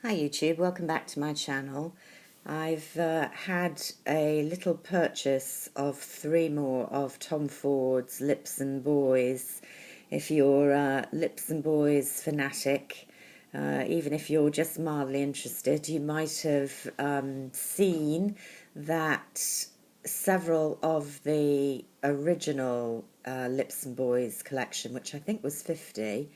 Hi YouTube, welcome back to my channel. I've had a little purchase of 3 more of Tom Ford's Lips and Boys. If you're a Lips and Boys fanatic, even if you're just mildly interested, you might have seen that several of the original Lips and Boys collection, which I think was 50,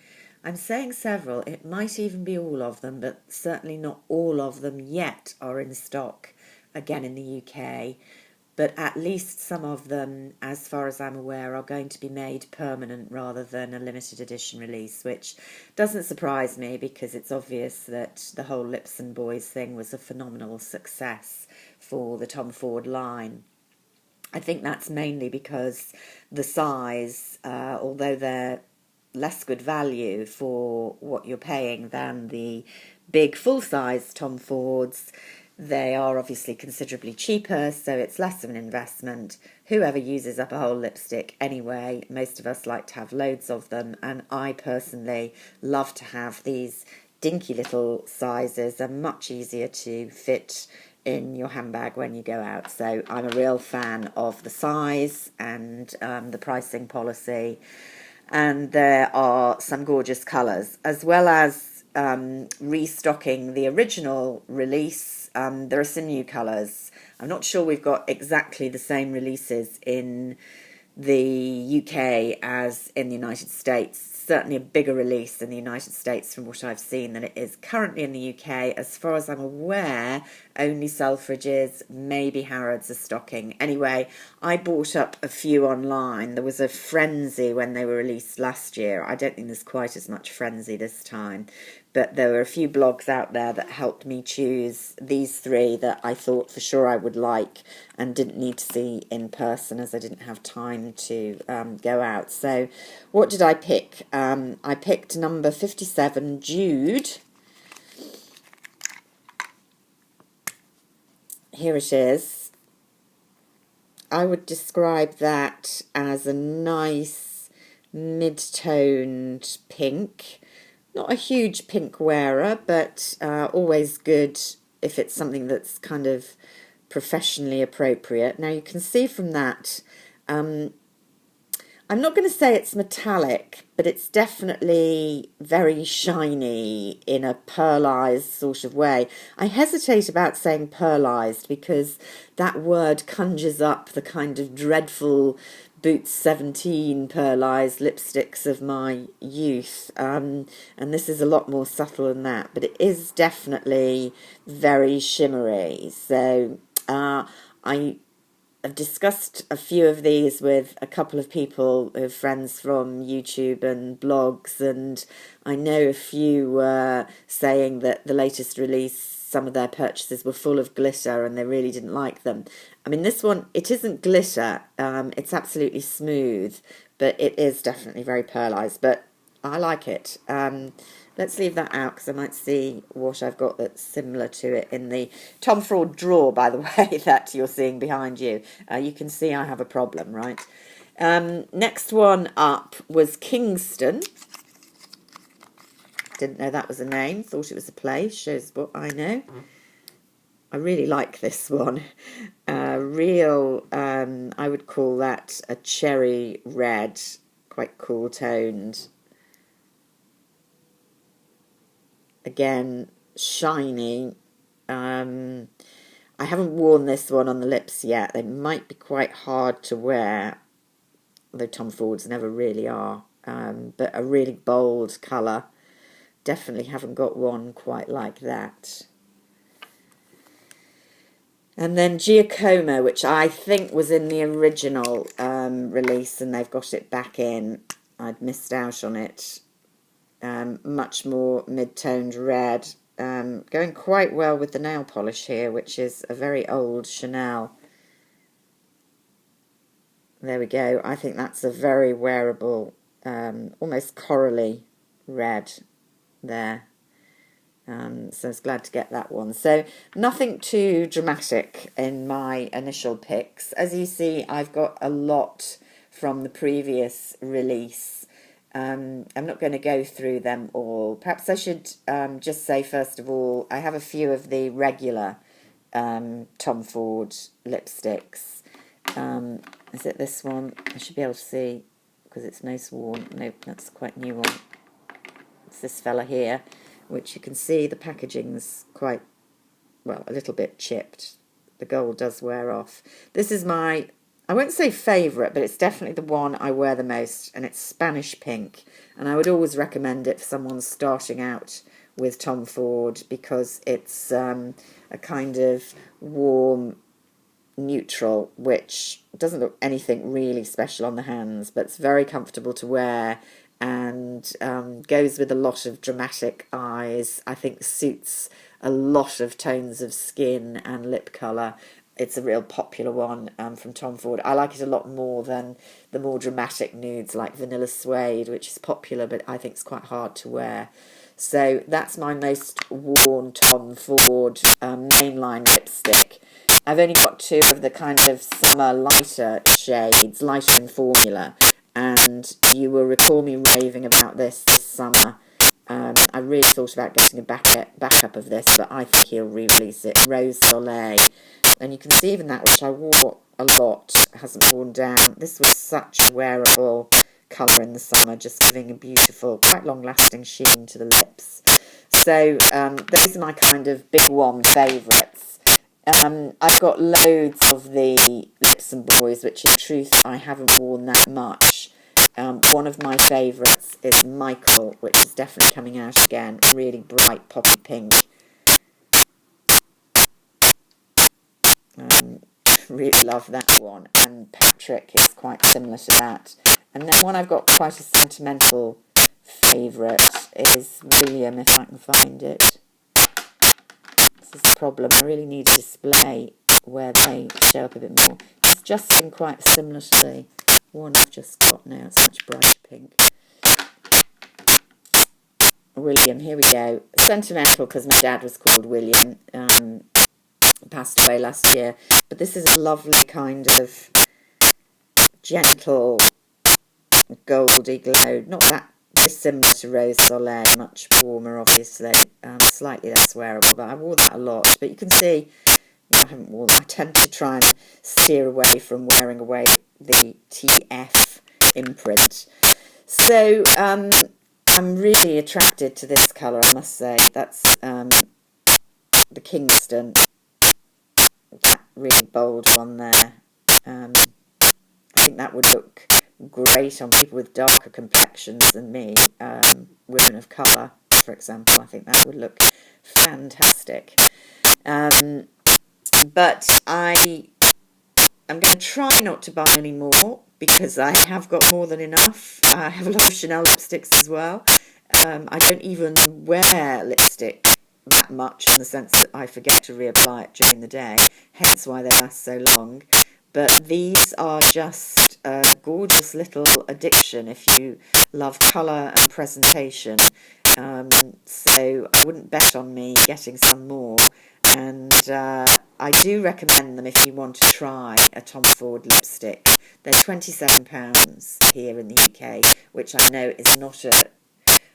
I'm saying several, it might even be all of them, but certainly not all of them yet are in stock again in the UK. But at least some of them, as far as I'm aware, are going to be made permanent rather than a limited edition release, which doesn't surprise me because it's obvious that the whole Lips and Boys thing was a phenomenal success for the Tom Ford line. I think that's mainly because the size, although they're less good value for what you're paying than the big full-size Tom Fords, they are obviously considerably cheaper, so it's less of an investment. Whoever uses up a whole lipstick anyway, most of us like to have loads of them, and I personally love to have these dinky little sizes. They're much easier to fit in your handbag when you go out. So I'm a real fan of the size and the pricing policy. And there are some gorgeous colours, as well as restocking the original release. There are some new colours. I'm not sure we've got exactly the same releases in the UK as in the United States. Certainly a bigger release in the United States from what I've seen than it is currently in the UK. As far as I'm aware, only Selfridges, maybe Harrods are stocking. Anyway, I bought up a few online. There was a frenzy when they were released last year. I don't think there's quite as much frenzy this time. But there were a few blogs out there that helped me choose these 3 that I thought for sure I would like and didn't need to see in person as I didn't have time to go out. So what did I pick? I picked number 57, Jude. Here it is. I would describe that as a nice mid-toned pink. Not a huge pink wearer, but always good if it's something that's kind of professionally appropriate. Now you can see from that, I'm not going to say it's metallic, but it's definitely very shiny in a pearlized sort of way. I hesitate about saying pearlized because that word conjures up the kind of dreadful Boots 17 pearlized lipsticks of my youth, and this is a lot more subtle than that, but it is definitely very shimmery. So I I've discussed a few of these with a couple of people, friends from YouTube and blogs, and I know a few were saying that the latest release, some of their purchases were full of glitter and they really didn't like them. I mean, this one, it isn't glitter, it's absolutely smooth, but it is definitely very pearlized, but I like it. Let's leave that out because I might see what I've got that's similar to it in the Tom Ford drawer, by the way, that you're seeing behind you. You can see I have a problem, right? Next one up was Kingston. Didn't know that was a name, thought it was a place, shows what I know. I really like this one. I would call that a cherry red, quite cool toned. Again, shiny. I haven't worn this one on the lips yet. They might be quite hard to wear, although Tom Fords never really are. But a really bold colour. Definitely haven't got one quite like that. And then Giacomo, which I think was in the original release and they've got it back in. I'd missed out on it. Much more mid-toned red. Going quite well with the nail polish here, which is a very old Chanel. There we go. I think that's a very wearable, almost corally red there. So I was glad to get that one. So nothing too dramatic in my initial picks. As you see, I've got a lot from the previous release. I'm not going to go through them all. Perhaps I should just say, first of all, I have a few of the regular Tom Ford lipsticks. Is it this one? I should be able to see because it's most worn. Nope, that's quite new one. It's this fella here, which you can see the packaging's quite, well, a little bit chipped. The gold does wear off. This is my, I won't say favourite, but it's definitely the one I wear the most, and it's Spanish Pink. And I would always recommend it for someone starting out with Tom Ford because it's a kind of warm neutral, which doesn't look anything really special on the hands, but it's very comfortable to wear and goes with a lot of dramatic eyes. I think suits a lot of tones of skin and lip colour. It's a real popular one from Tom Ford. I like it a lot more than the more dramatic nudes like Vanilla Suede, which is popular, but I think it's quite hard to wear. So that's my most worn Tom Ford mainline lipstick. I've only got two of the kind of summer lighter shades, lighter in formula, and you will recall me raving about this summer. I really thought about getting a backup of this, but I think he'll re-release it. Rose Soleil. And you can see even that, which I wore a lot, hasn't worn down. This was such a wearable colour in the summer, just giving a beautiful, quite long-lasting sheen to the lips. So those are my kind of big one favourites. I've got loads of the Lips and Boys, which in truth I haven't worn that much. One of my favourites is Michael, which is definitely coming out again. Really bright poppy pink. Really love that one. And Patrick is quite similar to that. And then one I've got quite a sentimental favourite is William, if I can find it. This is the problem. I really need a display where they show up a bit more. It's just in quite similar to the one I've just got now. It's much brighter pink. William, here we go. Sentimental because my dad was called William. Passed away last year. But this is a lovely kind of gentle goldy glow. Not that dissimilar to Rose Soleil, much warmer obviously, slightly less wearable, but I wore that a lot. But you can see, I haven't worn, I tend to try and steer away from wearing away the TF imprint. So I'm really attracted to this colour, I must say. That's the Kingston, that really bold one there. I think that would look great on people with darker complexions than me, women of colour, for example. I think that would look fantastic. But I'm going to try not to buy any more because I have got more than enough. I have a lot of Chanel lipsticks as well. I don't even wear lipstick that much in the sense that I forget to reapply it during the day, hence why they last so long. But these are just a gorgeous little addiction if you love colour and presentation. So I wouldn't bet on me getting some more. And I do recommend them if you want to try a Tom Ford lipstick. They're £27 here in the UK, which I know is not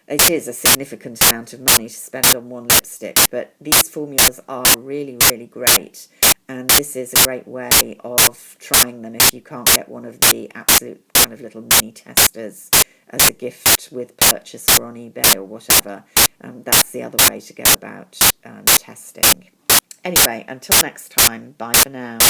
it is a significant amount of money to spend on one lipstick, but these formulas are really, really great. And this is a great way of trying them if you can't get one of the absolute kind of little mini testers as a gift with purchase or on eBay or whatever. That's the other way to go about testing. Anyway, until next time, bye for now.